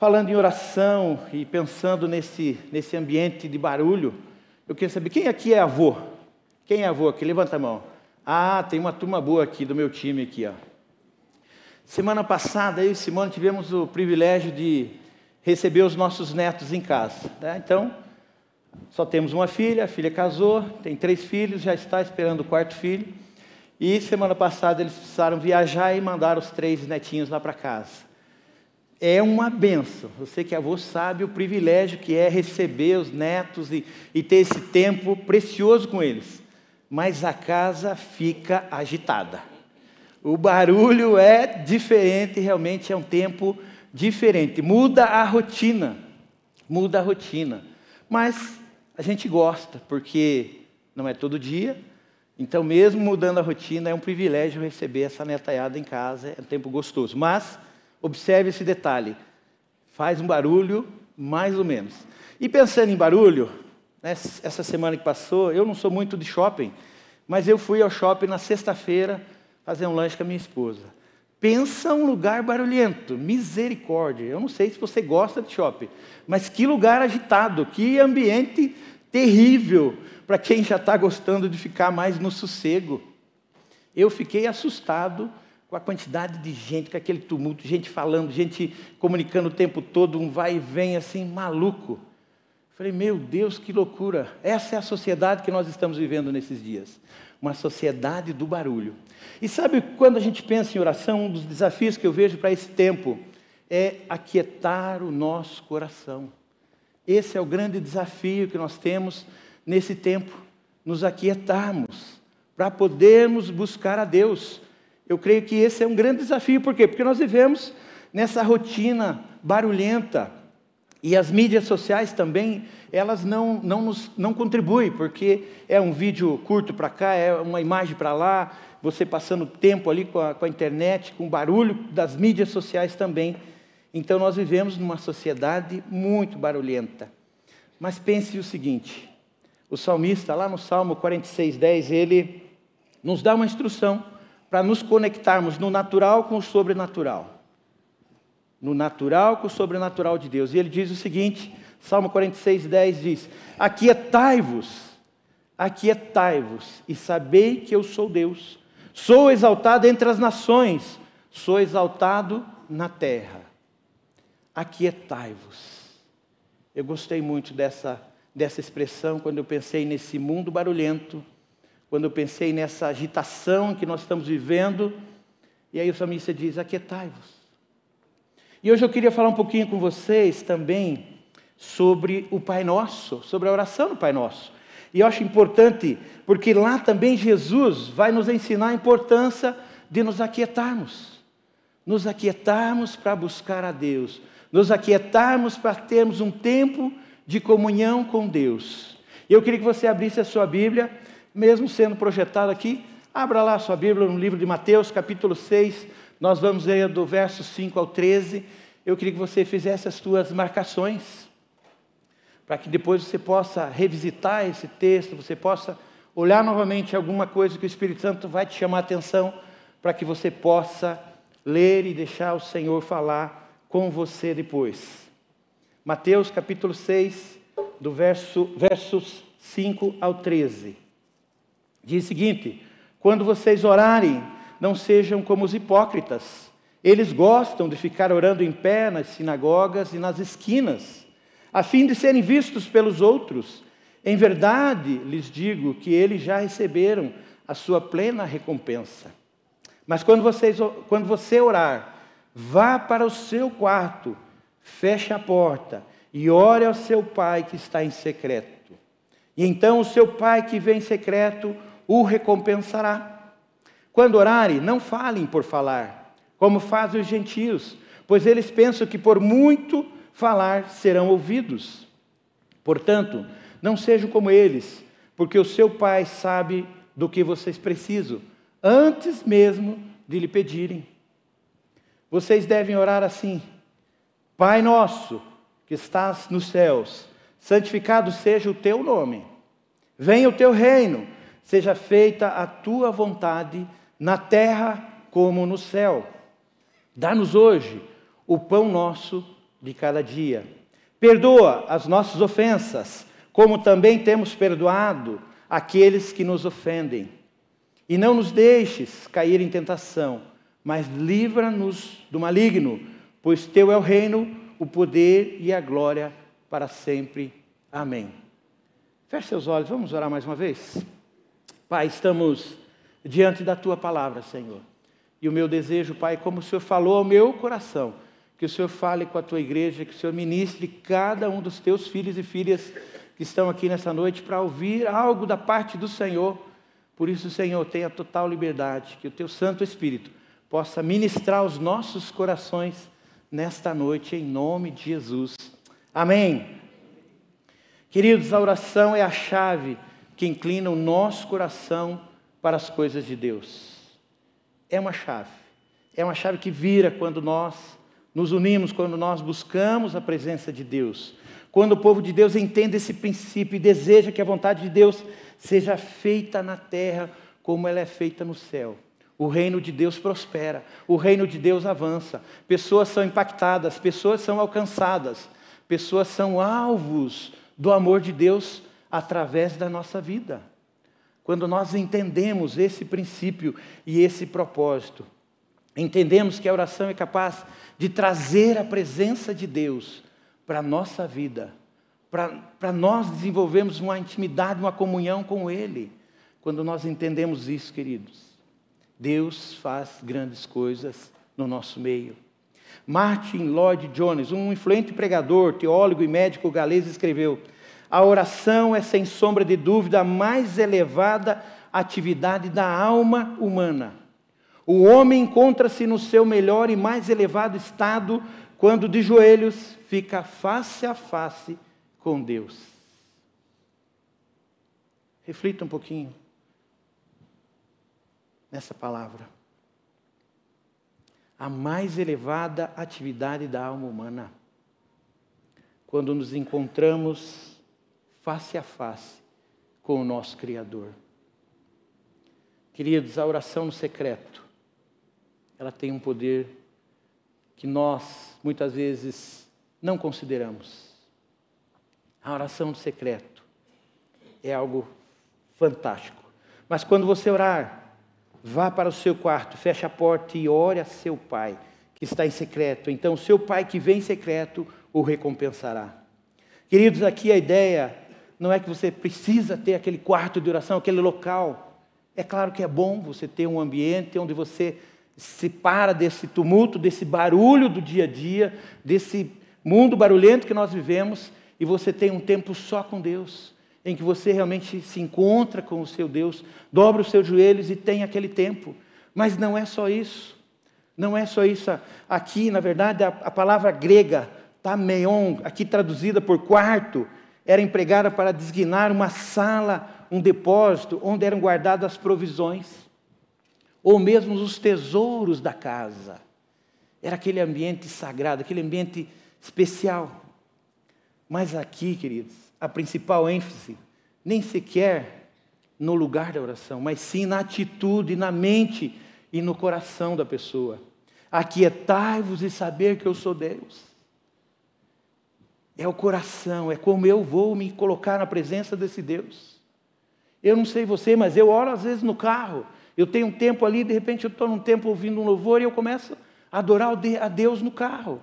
falando em oração e pensando nesse ambiente de barulho, eu queria saber, quem aqui é avô? Quem é avô aqui? Levanta a mão. Ah, tem uma turma boa aqui do meu time aqui, ó. Semana passada, eu e Simone tivemos o privilégio de receber os nossos netos em casa, né? Então, só temos uma filha, a filha casou, tem 3 filhos, já está esperando o 4º filho. E semana passada eles precisaram viajar e mandar os 3 netinhos lá para casa. É uma benção. Você que é avô sabe o privilégio que é receber os netos e ter esse tempo precioso com eles. Mas a casa fica agitada. O barulho é diferente, realmente é um tempo diferente. Muda a rotina. Mas a gente gosta, porque não é todo dia. Então, mesmo mudando a rotina, é um privilégio receber essa netaiada em casa. É um tempo gostoso. Mas observe esse detalhe, faz um barulho mais ou menos. E pensando em barulho, né, essa semana que passou, eu não sou muito de shopping, mas eu fui ao shopping na sexta-feira fazer um lanche com a minha esposa. Pensa um lugar barulhento, misericórdia. Eu não sei se você gosta de shopping, mas que lugar agitado, que ambiente terrível para quem já está gostando de ficar mais no sossego. Eu fiquei assustado com a quantidade de gente, com aquele tumulto, gente falando, gente comunicando o tempo todo, um vai e vem assim, maluco. Falei, meu Deus, que loucura. Essa é a sociedade que nós estamos vivendo nesses dias. Uma sociedade do barulho. E sabe, quando a gente pensa em oração, um dos desafios que eu vejo para esse tempo é aquietar o nosso coração. Esse é o grande desafio que nós temos nesse tempo, nos aquietarmos, para podermos buscar a Deus. Eu creio que esse é um grande desafio. Por quê? Porque nós vivemos nessa rotina barulhenta. E as mídias sociais também, elas não contribuem, porque é um vídeo curto para cá, é uma imagem para lá, você passando tempo ali com a internet, com o barulho das mídias sociais também. Então nós vivemos numa sociedade muito barulhenta. Mas pense o seguinte, o salmista lá no Salmo 46:10, ele nos dá uma instrução para nos conectarmos no natural com o sobrenatural. No natural com o sobrenatural de Deus. E ele diz o seguinte, Salmo 46:10 diz, aquietai-vos, e sabei que eu sou Deus. Sou exaltado entre as nações, sou exaltado na terra. Aquietai-vos. Eu gostei muito dessa expressão quando eu pensei nesse mundo barulhento, quando eu pensei nessa agitação que nós estamos vivendo, e aí o salmista diz, aquietai-vos. E hoje eu queria falar um pouquinho com vocês também sobre o Pai Nosso, sobre a oração do Pai Nosso. E eu acho importante, porque lá também Jesus vai nos ensinar a importância de nos aquietarmos para buscar a Deus, nos aquietarmos para termos um tempo de comunhão com Deus. Eu queria que você abrisse a sua Bíblia, mesmo sendo projetado aqui, abra lá a sua Bíblia no livro de Mateus, capítulo 6, nós vamos ler do verso 5 ao 13, eu queria que você fizesse as suas marcações, para que depois você possa revisitar esse texto, você possa olhar novamente alguma coisa que o Espírito Santo vai te chamar a atenção, para que você possa ler e deixar o Senhor falar com você depois. Mateus capítulo 6, do versos 5 ao 13. Diz o seguinte, quando vocês orarem, não sejam como os hipócritas. Eles gostam de ficar orando em pé nas sinagogas e nas esquinas, a fim de serem vistos pelos outros. Em verdade, lhes digo que eles já receberam a sua plena recompensa. Mas quando você orar, vá para o seu quarto, feche a porta e ore ao seu pai que está em secreto. E então o seu pai que vem em secreto o recompensará. Quando orarem, não falem por falar, como fazem os gentios, pois eles pensam que por muito falar serão ouvidos. Portanto, não sejam como eles, porque o seu pai sabe do que vocês precisam, antes mesmo de lhe pedirem. Vocês devem orar assim: Pai nosso, que estás nos céus, santificado seja o teu nome. Venha o teu reino, seja feita a tua vontade, na terra como no céu. Dá-nos hoje o pão nosso de cada dia. Perdoa as nossas ofensas, como também temos perdoado aqueles que nos ofendem. E não nos deixes cair em tentação, mas livra-nos do maligno, pois teu é o reino, o poder e a glória para sempre. Amém. Feche seus olhos, vamos orar mais uma vez? Pai, estamos diante da tua palavra, Senhor. E o meu desejo, Pai, como o Senhor falou ao meu coração, que o Senhor fale com a tua igreja, que o Senhor ministre cada um dos teus filhos e filhas que estão aqui nessa noite para ouvir algo da parte do Senhor. Por isso, Senhor, tenha total liberdade, que o teu Santo Espírito possa ministrar os nossos corações nesta noite, em nome de Jesus. Amém. Queridos, a oração é a chave que inclina o nosso coração para as coisas de Deus. É uma chave que vira quando nós nos unimos, quando nós buscamos a presença de Deus. Quando o povo de Deus entende esse princípio e deseja que a vontade de Deus seja feita na terra como ela é feita no céu. O reino de Deus prospera, o reino de Deus avança. Pessoas são impactadas, pessoas são alcançadas, pessoas são alvos do amor de Deus através da nossa vida. Quando nós entendemos esse princípio e esse propósito, entendemos que a oração é capaz de trazer a presença de Deus para a nossa vida, para nós desenvolvermos uma intimidade, uma comunhão com Ele. Quando nós entendemos isso, queridos, Deus faz grandes coisas no nosso meio. Martin Lloyd-Jones, um influente pregador, teólogo e médico galês, escreveu: a oração é, sem sombra de dúvida, a mais elevada atividade da alma humana. O homem encontra-se no seu melhor e mais elevado estado quando de joelhos fica face a face com Deus. Reflita um pouquinho nessa palavra. A mais elevada atividade da alma humana, quando nos encontramos face a face com o nosso Criador. Queridos, a oração no secreto, ela tem um poder que nós, muitas vezes, não consideramos. A oração no secreto é algo fantástico. Mas quando você orar, vá para o seu quarto, feche a porta e ore a seu Pai, que está em secreto. Então, o seu Pai que vem em secreto o recompensará. Queridos, aqui a ideia não é que você precisa ter aquele quarto de oração, aquele local. É claro que é bom você ter um ambiente onde você se para desse tumulto, desse barulho do dia a dia, desse mundo barulhento que nós vivemos, e você tem um tempo só com Deus, em que você realmente se encontra com o seu Deus, dobra os seus joelhos e tem aquele tempo. Mas não é só isso. Não é só isso. Aqui, na verdade, a palavra grega, tameion, aqui traduzida por quarto, era empregada para designar uma sala, um depósito, onde eram guardadas as provisões, ou mesmo os tesouros da casa. Era aquele ambiente sagrado, aquele ambiente especial. Mas aqui, queridos, a principal ênfase, nem sequer no lugar da oração, mas sim na atitude, na mente e no coração da pessoa. Aquietai-vos e saber que eu sou Deus. É o coração, é como eu vou me colocar na presença desse Deus. Eu não sei você, mas eu oro às vezes no carro. Eu tenho um tempo ali, de repente eu estou num tempo ouvindo um louvor e eu começo a adorar a Deus no carro.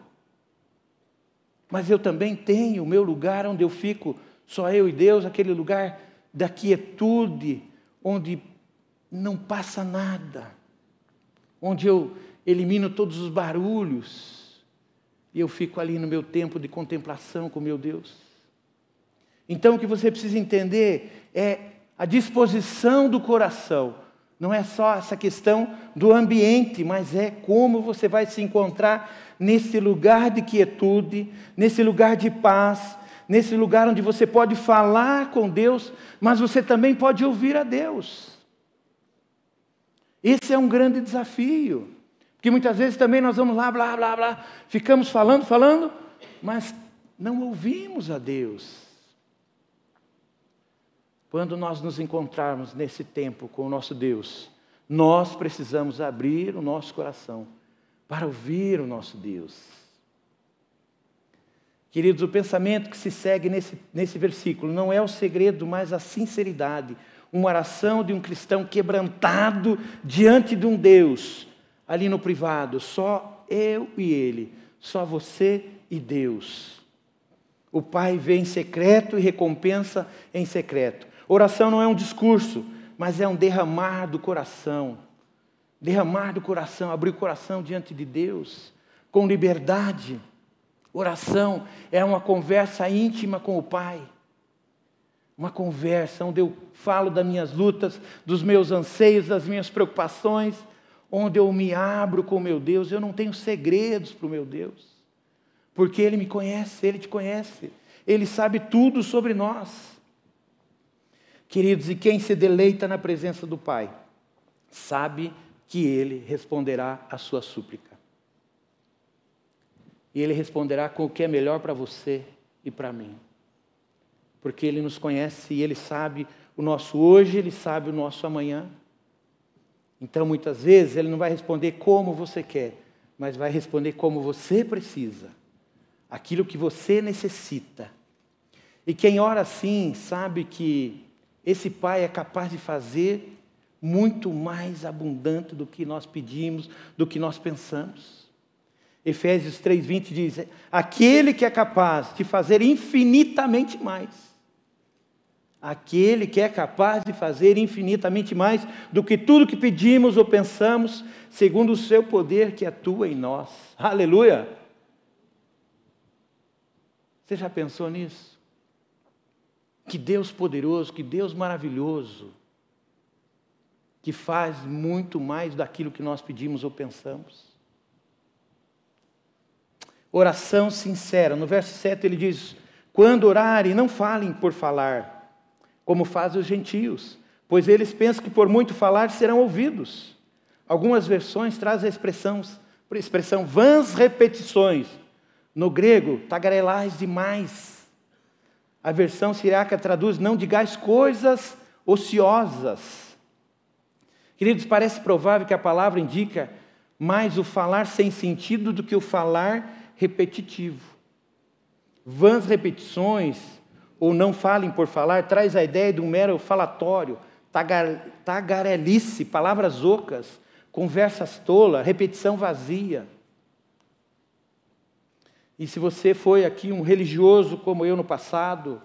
Mas eu também tenho o meu lugar onde eu fico, só eu e Deus, aquele lugar da quietude, onde não passa nada, onde eu elimino todos os barulhos, e eu fico ali no meu tempo de contemplação com meu Deus. Então o que você precisa entender é a disposição do coração. Não é só essa questão do ambiente, mas é como você vai se encontrar nesse lugar de quietude, nesse lugar de paz, nesse lugar onde você pode falar com Deus, mas você também pode ouvir a Deus. Esse é um grande desafio, porque muitas vezes também nós vamos lá, blá, blá, blá, ficamos falando, mas não ouvimos a Deus. Quando nós nos encontrarmos nesse tempo com o nosso Deus, nós precisamos abrir o nosso coração para ouvir o nosso Deus. Queridos, o pensamento que se segue nesse versículo não é o segredo, mas a sinceridade. Uma oração de um cristão quebrantado diante de um Deus, ali no privado, só eu e Ele, só você e Deus. O Pai vê em secreto e recompensa em secreto. Oração não é um discurso, mas é um derramar do coração. Derramar do coração, abrir o coração diante de Deus, com liberdade. Oração é uma conversa íntima com o Pai. Uma conversa onde eu falo das minhas lutas, dos meus anseios, das minhas preocupações, onde eu me abro com o meu Deus. Eu não tenho segredos para o meu Deus, porque Ele me conhece, Ele te conhece, Ele sabe tudo sobre nós. Queridos, e quem se deleita na presença do Pai, sabe que Ele responderá à sua súplica. E Ele responderá com o que é melhor para você e para mim. Porque Ele nos conhece e Ele sabe o nosso hoje, Ele sabe o nosso amanhã. Então, muitas vezes, Ele não vai responder como você quer, mas vai responder como você precisa. Aquilo que você necessita. E quem ora assim, sabe que esse Pai é capaz de fazer muito mais abundante do que nós pedimos, do que nós pensamos. Efésios 3:20 diz: aquele que é capaz de fazer infinitamente mais. Aquele que é capaz de fazer infinitamente mais do que tudo que pedimos ou pensamos, segundo o seu poder que atua em nós. Aleluia! Você já pensou nisso? Que Deus poderoso, que Deus maravilhoso, que faz muito mais daquilo que nós pedimos ou pensamos. Oração sincera. No verso 7 ele diz: quando orarem, não falem por falar, como fazem os gentios, pois eles pensam que por muito falar serão ouvidos. Algumas versões trazem a expressão vãs repetições. No grego, tagarelais demais. A versão siriaca traduz: não digais coisas ociosas. Queridos, parece provável que a palavra indica mais o falar sem sentido do que o falar repetitivo. Vãs repetições, ou não falem por falar, traz a ideia de um mero falatório, tagarelice, palavras ocas, conversas tolas, repetição vazia. E se você foi aqui um religioso como eu no passado,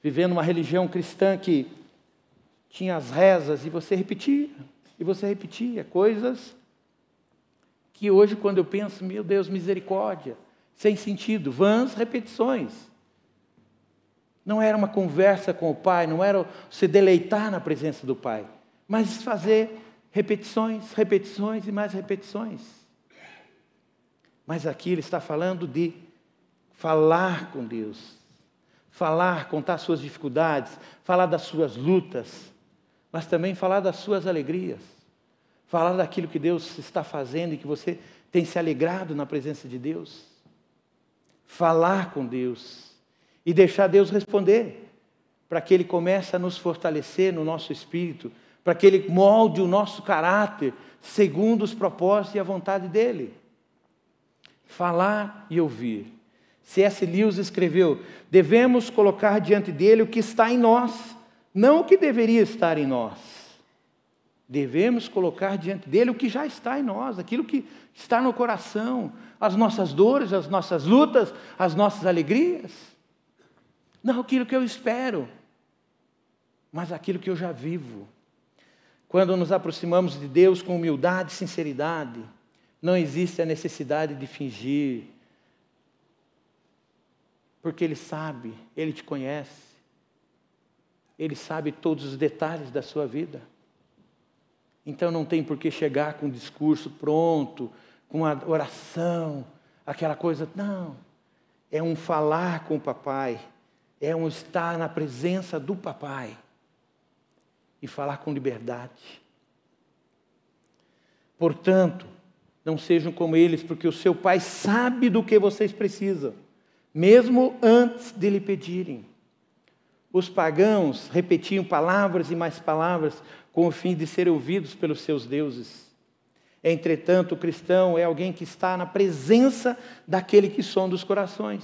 vivendo uma religião cristã que tinha as rezas, e você repetia coisas que hoje, quando eu penso, meu Deus, misericórdia, sem sentido, vãs repetições. Não era uma conversa com o Pai, não era se deleitar na presença do Pai, mas fazer repetições, repetições e mais repetições. Mas aqui ele está falando de falar com Deus, falar, contar suas dificuldades, falar das suas lutas, mas também falar das suas alegrias, falar daquilo que Deus está fazendo e que você tem se alegrado na presença de Deus. Falar com Deus e deixar Deus responder, para que Ele comece a nos fortalecer no nosso espírito, para que Ele molde o nosso caráter segundo os propósitos e a vontade dEle. Falar e ouvir. C.S. Lewis escreveu: devemos colocar diante dEle o que está em nós, não o que deveria estar em nós. Devemos colocar diante dEle o que já está em nós, aquilo que está no coração, as nossas dores, as nossas lutas, as nossas alegrias. Não aquilo que eu espero, mas aquilo que eu já vivo. Quando nos aproximamos de Deus com humildade e sinceridade, não existe a necessidade de fingir, porque Ele sabe, Ele te conhece, Ele sabe todos os detalhes da sua vida. Então não tem por que chegar com um discurso pronto, com uma oração, aquela coisa. Não, é um falar com o papai, é um estar na presença do papai e falar com liberdade. Portanto, não sejam como eles, porque o seu pai sabe do que vocês precisam, mesmo antes de lhe pedirem. Os pagãos repetiam palavras e mais palavras com o fim de serem ouvidos pelos seus deuses. Entretanto, o cristão é alguém que está na presença daquele que sonda os corações.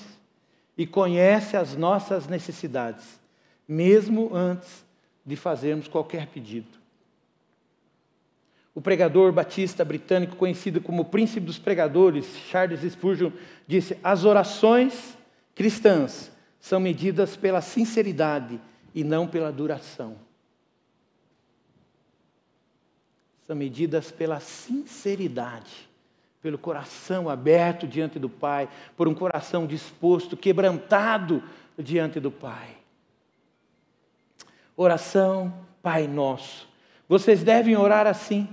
e conhece as nossas necessidades, mesmo antes de fazermos qualquer pedido. O pregador batista britânico, conhecido como o príncipe dos pregadores, Charles Spurgeon, disse: as orações cristãs são medidas pela sinceridade e não pela duração. São medidas pela sinceridade, pelo coração aberto diante do Pai, por um coração disposto, quebrantado diante do Pai. Oração, Pai Nosso. Vocês devem orar assim: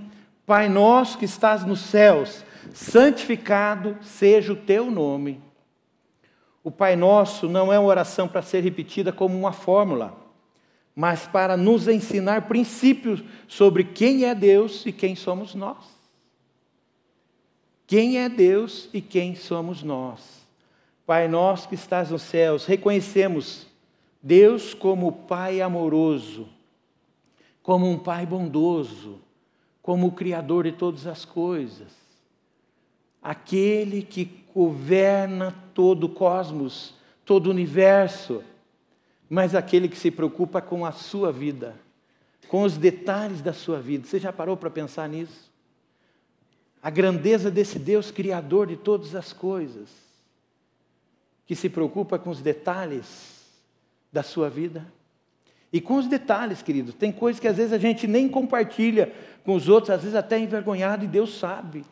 Pai nosso que estás nos céus, santificado seja o teu nome. O Pai Nosso não é uma oração para ser repetida como uma fórmula, mas para nos ensinar princípios sobre quem é Deus e quem somos nós. Quem é Deus e quem somos nós. Pai Nosso que estás nos céus, reconhecemos Deus como Pai amoroso, como um Pai bondoso, como o Criador de todas as coisas, aquele que governa todo o cosmos, todo o universo, mas aquele que se preocupa com a sua vida, com os detalhes da sua vida. Você já parou para pensar nisso? A grandeza desse Deus Criador de todas as coisas, que se preocupa com os detalhes da sua vida. E com os detalhes, queridos, tem coisas que às vezes a gente nem compartilha com os outros, às vezes até envergonhado, e Deus sabe.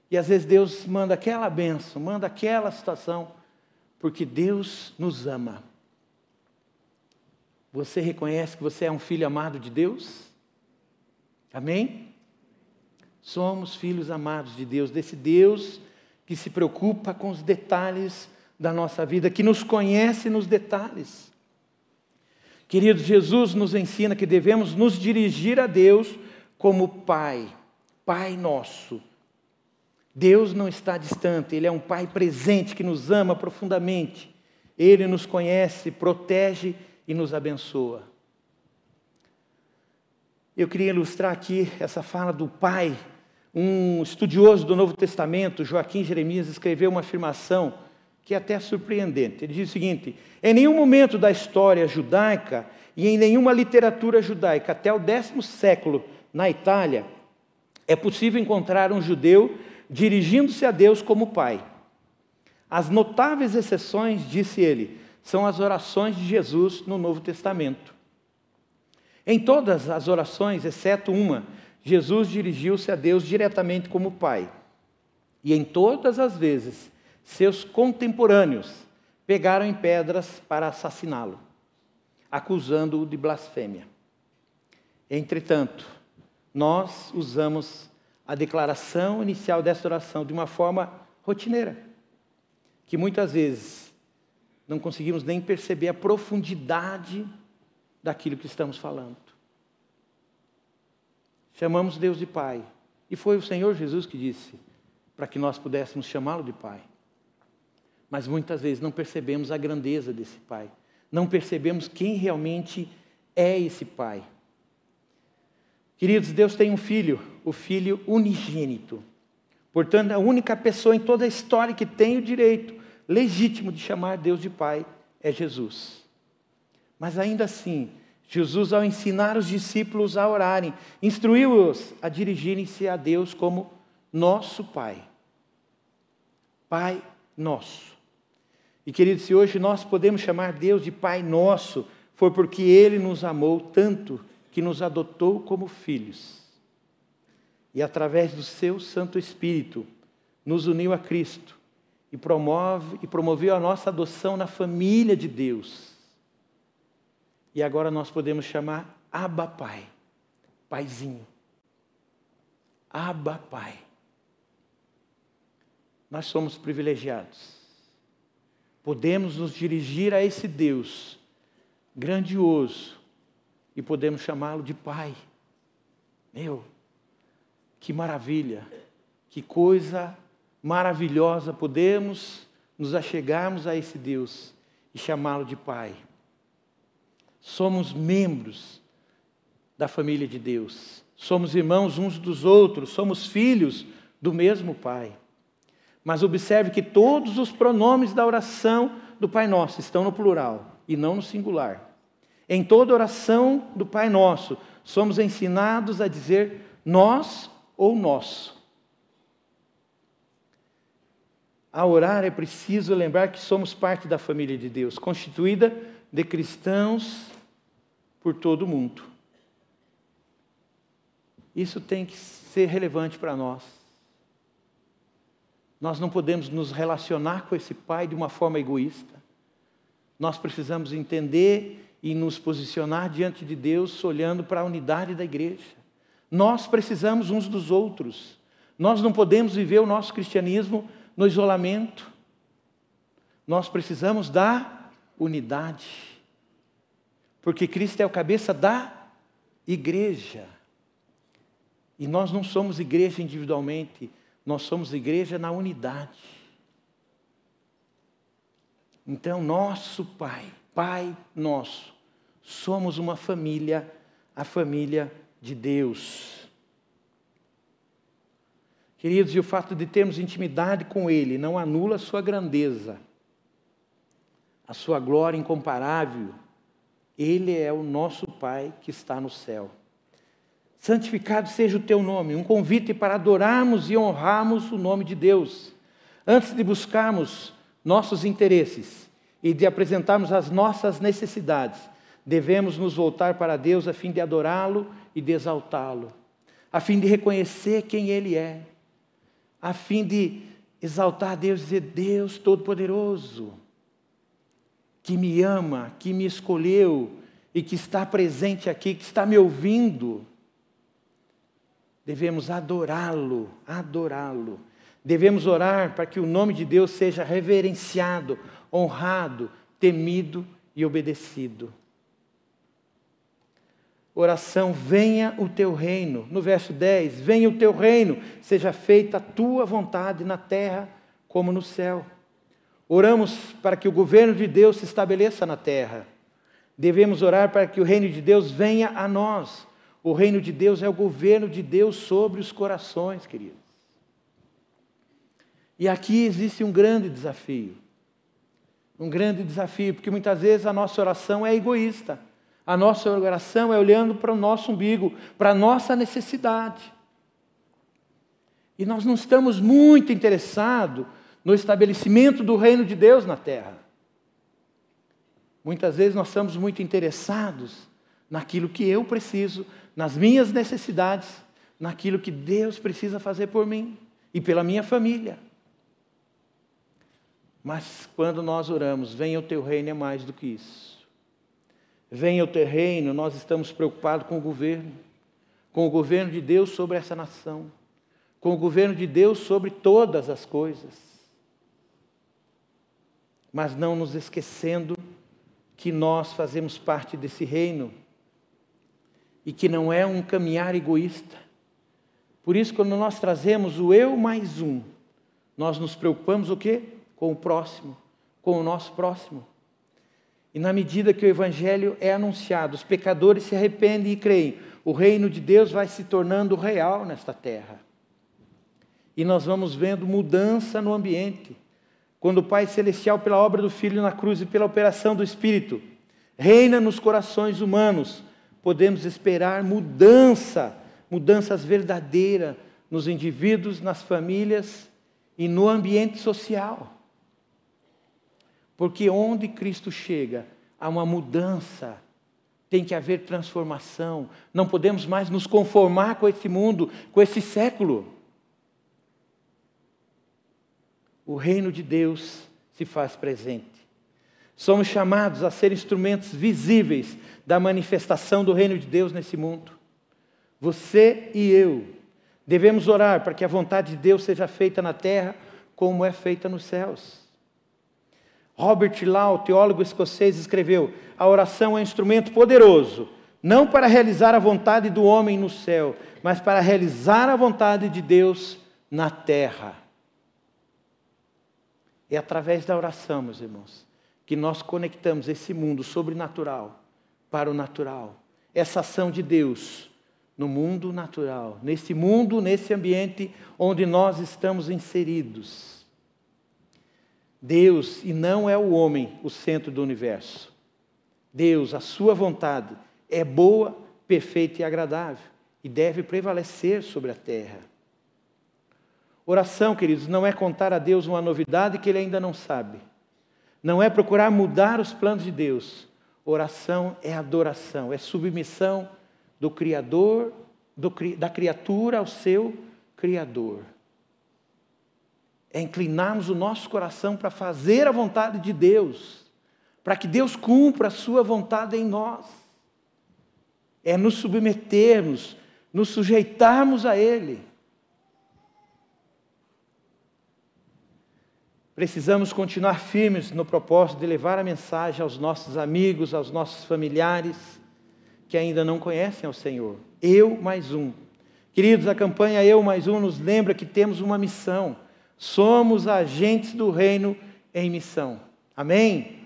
E às vezes Deus manda aquela bênção, manda aquela situação, porque Deus nos ama. Você reconhece que você é um filho amado de Deus? Amém? Somos filhos amados de Deus, desse Deus que se preocupa com os detalhes da nossa vida, que nos conhece nos detalhes. Queridos, Jesus nos ensina que devemos nos dirigir a Deus como Pai, Pai nosso. Deus não está distante, Ele é um Pai presente que nos ama profundamente. Ele nos conhece, protege e nos abençoa. Eu queria ilustrar aqui essa fala do Pai. Um estudioso do Novo Testamento, Joaquim Jeremias, escreveu uma afirmação que é até surpreendente. Ele diz o seguinte: em nenhum momento da história judaica e em nenhuma literatura judaica, até o 10º século, na Itália, é possível encontrar um judeu dirigindo-se a Deus como Pai. As notáveis exceções, disse ele, são as orações de Jesus no Novo Testamento. Em todas as orações, exceto uma, Jesus dirigiu-se a Deus diretamente como Pai. E em todas as vezes, seus contemporâneos pegaram em pedras para assassiná-lo, acusando-o de blasfêmia. Entretanto, nós usamos a declaração inicial dessa oração de uma forma rotineira, que muitas vezes não conseguimos nem perceber a profundidade daquilo que estamos falando. Chamamos Deus de Pai, e foi o Senhor Jesus que disse para que nós pudéssemos chamá-lo de Pai. Mas muitas vezes não percebemos a grandeza desse Pai. Não percebemos quem realmente é esse Pai. Queridos, Deus tem um Filho, o Filho unigênito. Portanto, a única pessoa em toda a história que tem o direito legítimo de chamar Deus de Pai é Jesus. Mas ainda assim, Jesus, ao ensinar os discípulos a orarem, instruiu-os a dirigirem-se a Deus como nosso Pai. Pai nosso. E queridos, se hoje nós podemos chamar Deus de Pai nosso, foi porque Ele nos amou tanto que nos adotou como filhos. E através do seu Santo Espírito, nos uniu a Cristo e promoveu a nossa adoção na família de Deus. E agora nós podemos chamar Abba Pai, Paizinho. Abba Pai. Nós somos privilegiados. Podemos nos dirigir a esse Deus grandioso e podemos chamá-lo de Pai. Meu, que maravilha, que coisa maravilhosa, podemos nos achegarmos a esse Deus e chamá-lo de Pai. Somos membros da família de Deus, somos irmãos uns dos outros, somos filhos do mesmo Pai. Mas observe que todos os pronomes da oração do Pai Nosso estão no plural e não no singular. Em toda oração do Pai Nosso, somos ensinados a dizer nós ou nosso. Ao orar é preciso lembrar que somos parte da família de Deus, constituída de cristãos por todo o mundo. Isso tem que ser relevante para nós. Nós não podemos nos relacionar com esse Pai de uma forma egoísta. Nós precisamos entender e nos posicionar diante de Deus, olhando para a unidade da igreja. Nós precisamos uns dos outros. Nós não podemos viver o nosso cristianismo no isolamento. Nós precisamos da unidade. Porque Cristo é o cabeça da igreja. E nós não somos igreja individualmente, nós somos igreja na unidade. Então, nosso Pai, Pai nosso, somos uma família, a família de Deus. Queridos, e o fato de termos intimidade com Ele não anula a sua grandeza, a sua glória incomparável. Ele é o nosso Pai que está no céu. Santificado seja o teu nome, um convite para adorarmos e honrarmos o nome de Deus. Antes de buscarmos nossos interesses e de apresentarmos as nossas necessidades, devemos nos voltar para Deus a fim de adorá-lo e de exaltá-lo, a fim de reconhecer quem Ele é, a fim de exaltar a Deus e dizer: Deus Todo-Poderoso, que me ama, que me escolheu e que está presente aqui, que está me ouvindo. Devemos adorá-lo, adorá-lo. Devemos orar para que o nome de Deus seja reverenciado, honrado, temido e obedecido. Oração, venha o teu reino. No verso 10, venha o teu reino, seja feita a tua vontade na terra como no céu. Oramos para que o governo de Deus se estabeleça na terra. Devemos orar para que o reino de Deus venha a nós. O reino de Deus é o governo de Deus sobre os corações, queridos. E aqui existe um grande desafio. Um grande desafio, porque muitas vezes a nossa oração é egoísta. A nossa oração é olhando para o nosso umbigo, para a nossa necessidade. E nós não estamos muito interessados no estabelecimento do reino de Deus na terra. Muitas vezes nós estamos muito interessados naquilo que eu preciso, nas minhas necessidades, naquilo que Deus precisa fazer por mim e pela minha família. Mas quando nós oramos, venha o teu reino, é mais do que isso. Venha o teu reino, nós estamos preocupados com o governo de Deus sobre essa nação, com o governo de Deus sobre todas as coisas. Mas não nos esquecendo que nós fazemos parte desse reino e que não é um caminhar egoísta. Por isso, quando nós trazemos o eu mais um, nós nos preocupamos o quê? Com o próximo, com o nosso próximo. E na medida que o Evangelho é anunciado, os pecadores se arrependem e creem, o reino de Deus vai se tornando real nesta terra. E nós vamos vendo mudança no ambiente. Quando o Pai Celestial, pela obra do Filho na cruz e pela operação do Espírito, reina nos corações humanos, podemos esperar mudanças verdadeiras nos indivíduos, nas famílias e no ambiente social. Porque onde Cristo chega, há uma mudança, tem que haver transformação. Não podemos mais nos conformar com esse mundo, com esse século. O reino de Deus se faz presente. Somos chamados a ser instrumentos visíveis da manifestação do reino de Deus nesse mundo. Você e eu devemos orar para que a vontade de Deus seja feita na terra como é feita nos céus. Robert Law, teólogo escocês, escreveu: a oração é um instrumento poderoso, não para realizar a vontade do homem no céu, mas para realizar a vontade de Deus na terra. É através da oração, meus irmãos, que nós conectamos esse mundo sobrenatural para o natural. Essa ação de Deus no mundo natural, nesse mundo, nesse ambiente onde nós estamos inseridos. Deus, e não é o homem, o centro do universo. Deus, a sua vontade é boa, perfeita e agradável, e deve prevalecer sobre a terra. Oração, queridos, não é contar a Deus uma novidade que Ele ainda não sabe. Não é procurar mudar os planos de Deus. Oração é adoração, é submissão do Criador, da criatura ao seu Criador. É inclinarmos o nosso coração para fazer a vontade de Deus, para que Deus cumpra a sua vontade em nós. É nos submetermos, nos sujeitarmos a Ele. Precisamos continuar firmes no propósito de levar a mensagem aos nossos amigos, aos nossos familiares, que ainda não conhecem ao Senhor. Eu mais um. Queridos, a campanha Eu mais um nos lembra que temos uma missão. Somos agentes do reino em missão. Amém?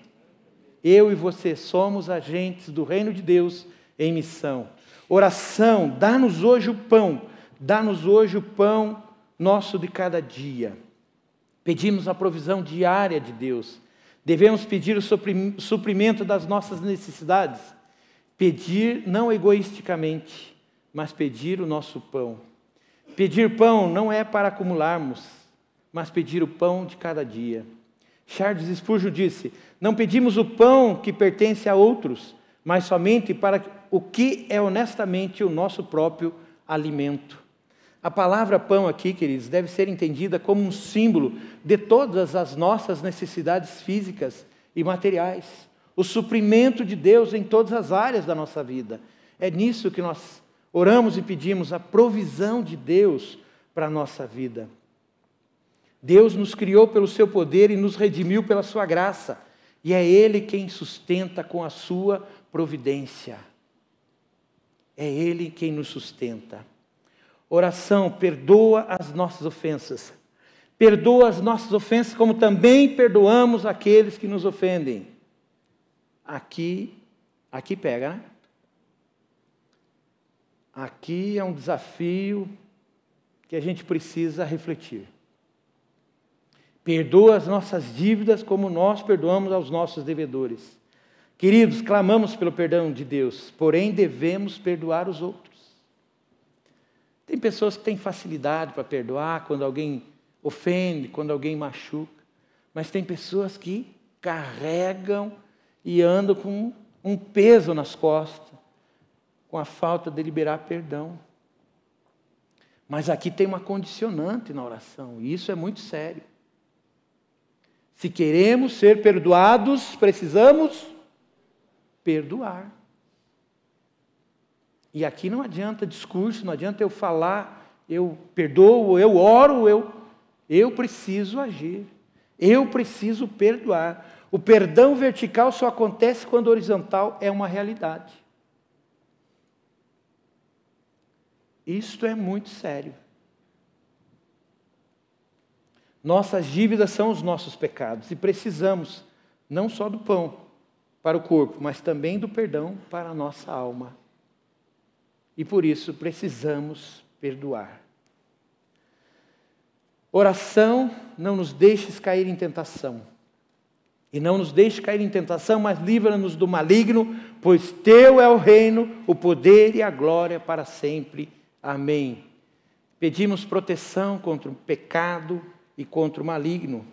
Eu e você somos agentes do reino de Deus em missão. Oração, dá-nos hoje o pão. Dá-nos hoje o pão nosso de cada dia. Pedimos a provisão diária de Deus. Devemos pedir o suprimento das nossas necessidades. Pedir não egoisticamente, mas pedir o nosso pão. Pedir pão não é para acumularmos, mas pedir o pão de cada dia. Charles Spurgeon disse: não pedimos o pão que pertence a outros, mas somente para o que é honestamente o nosso próprio alimento. A palavra pão aqui, queridos, deve ser entendida como um símbolo de todas as nossas necessidades físicas e materiais. O suprimento de Deus em todas as áreas da nossa vida. É nisso que nós oramos e pedimos a provisão de Deus para a nossa vida. Deus nos criou pelo seu poder e nos redimiu pela sua graça. E é Ele quem sustenta com a sua providência. É Ele quem nos sustenta. Oração, perdoa as nossas ofensas. Perdoa as nossas ofensas como também perdoamos aqueles que nos ofendem. Aqui pega, né? Aqui é um desafio que a gente precisa refletir. Perdoa as nossas dívidas como nós perdoamos aos nossos devedores. Queridos, clamamos pelo perdão de Deus, porém devemos perdoar os outros. Tem pessoas que têm facilidade para perdoar quando alguém ofende, quando alguém machuca. Mas tem pessoas que carregam e andam com um peso nas costas, com a falta de liberar perdão. Mas aqui tem uma condicionante na oração, e isso é muito sério. Se queremos ser perdoados, precisamos perdoar. E aqui não adianta discurso, não adianta eu falar, eu perdoo, eu oro, eu preciso agir. Eu preciso perdoar. O perdão vertical só acontece quando o horizontal é uma realidade. Isto é muito sério. Nossas dívidas são os nossos pecados e precisamos não só do pão para o corpo, mas também do perdão para a nossa alma. E por isso precisamos perdoar. Oração, não nos deixes cair em tentação. E não nos deixe cair em tentação, mas livra-nos do maligno, pois teu é o reino, o poder e a glória para sempre. Amém. Pedimos proteção contra o pecado e contra o maligno.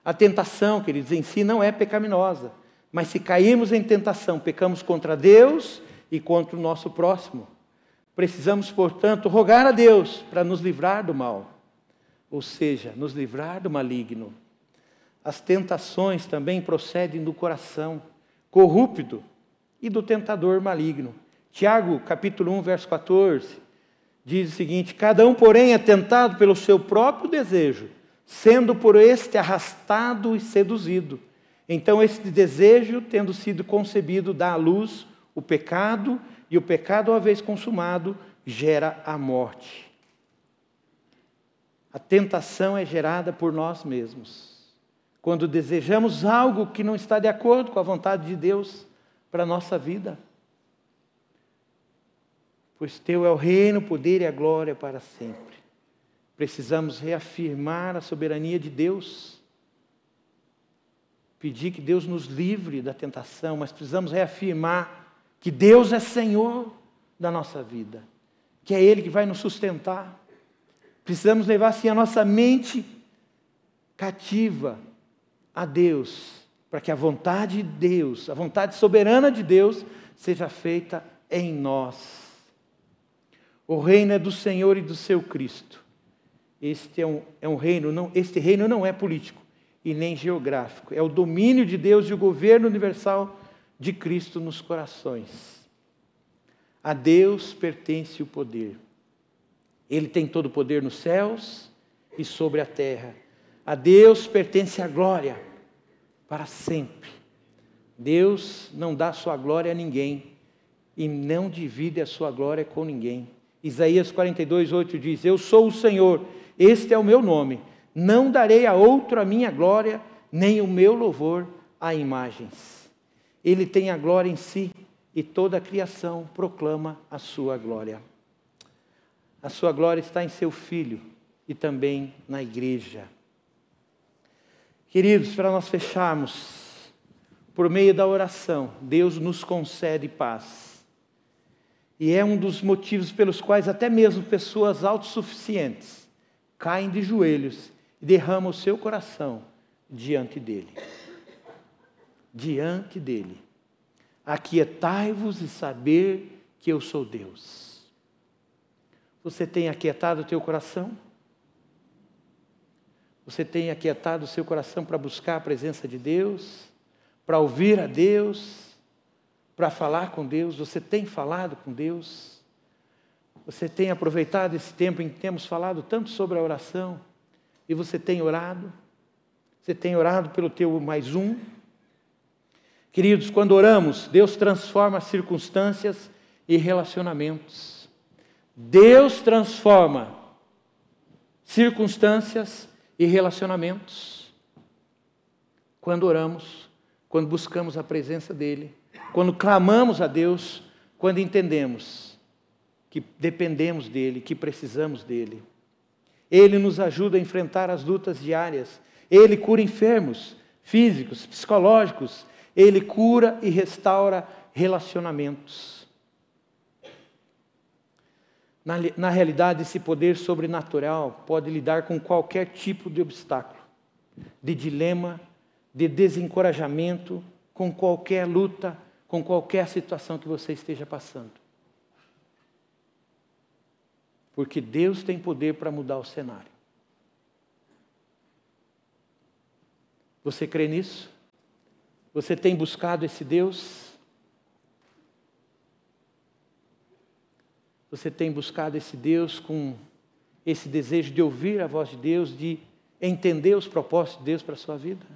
A tentação, queridos, em si não é pecaminosa, mas se cairmos em tentação, pecamos contra Deus e contra o nosso próximo. Precisamos, portanto, rogar a Deus para nos livrar do mal, ou seja, nos livrar do maligno. As tentações também procedem do coração corrupto e do tentador maligno. Tiago, capítulo 1, verso 14, diz o seguinte: cada um, porém, é tentado pelo seu próprio desejo, sendo por este arrastado e seduzido. Então, este desejo, tendo sido concebido, dá à luz o pecado, e o pecado, uma vez consumado, gera a morte. A tentação é gerada por nós mesmos. Quando desejamos algo que não está de acordo com a vontade de Deus para a nossa vida. Pois teu é o reino, o poder e a glória para sempre. Precisamos reafirmar a soberania de Deus. pedir que Deus nos livre da tentação, mas precisamos reafirmar que Deus é Senhor da nossa vida, que é Ele que vai nos sustentar. Precisamos levar assim a nossa mente cativa a Deus, para que a vontade de Deus, a vontade soberana de Deus, seja feita em nós. O reino é do Senhor e do seu Cristo. Este este reino não é político e nem geográfico. É o domínio de Deus e o governo universal de Cristo nos corações. A Deus pertence o poder. Ele tem todo o poder nos céus e sobre a terra. A Deus pertence a glória para sempre. Deus não dá sua glória a ninguém e não divide a sua glória com ninguém. Isaías 42:8 diz: eu sou o Senhor, este é o meu nome. Não darei a outro a minha glória, nem o meu louvor a imagens. Ele tem a glória em si e toda a criação proclama a sua glória. A sua glória está em seu Filho e também na igreja. Queridos, para nós fecharmos, por meio da oração, Deus nos concede paz. E é um dos motivos pelos quais até mesmo pessoas autossuficientes caem de joelhos e derramam o seu coração diante dele. Diante dele. Aquietai-vos e saber que eu sou Deus. Você tem aquietado o teu coração? Você tem aquietado o seu coração para buscar a presença de Deus? Para ouvir a Deus? Para falar com Deus? Você tem falado com Deus? Você tem aproveitado esse tempo em que temos falado tanto sobre a oração? E você tem orado? Você tem orado pelo teu mais um? Queridos, quando oramos, Deus transforma circunstâncias e relacionamentos. Deus transforma circunstâncias e relacionamentos. Quando oramos, quando buscamos a presença dEle, quando clamamos a Deus, quando entendemos que dependemos dEle, que precisamos dEle. Ele nos ajuda a enfrentar as lutas diárias. Ele cura enfermos, físicos, psicológicos. Ele cura e restaura relacionamentos. Na realidade, esse poder sobrenatural pode lidar com qualquer tipo de obstáculo, de dilema, de desencorajamento, com qualquer luta, com qualquer situação que você esteja passando. Porque Deus tem poder para mudar o cenário. Você crê nisso? Você tem buscado esse Deus? Você tem buscado esse Deus com esse desejo de ouvir a voz de Deus, de entender os propósitos de Deus para a sua vida?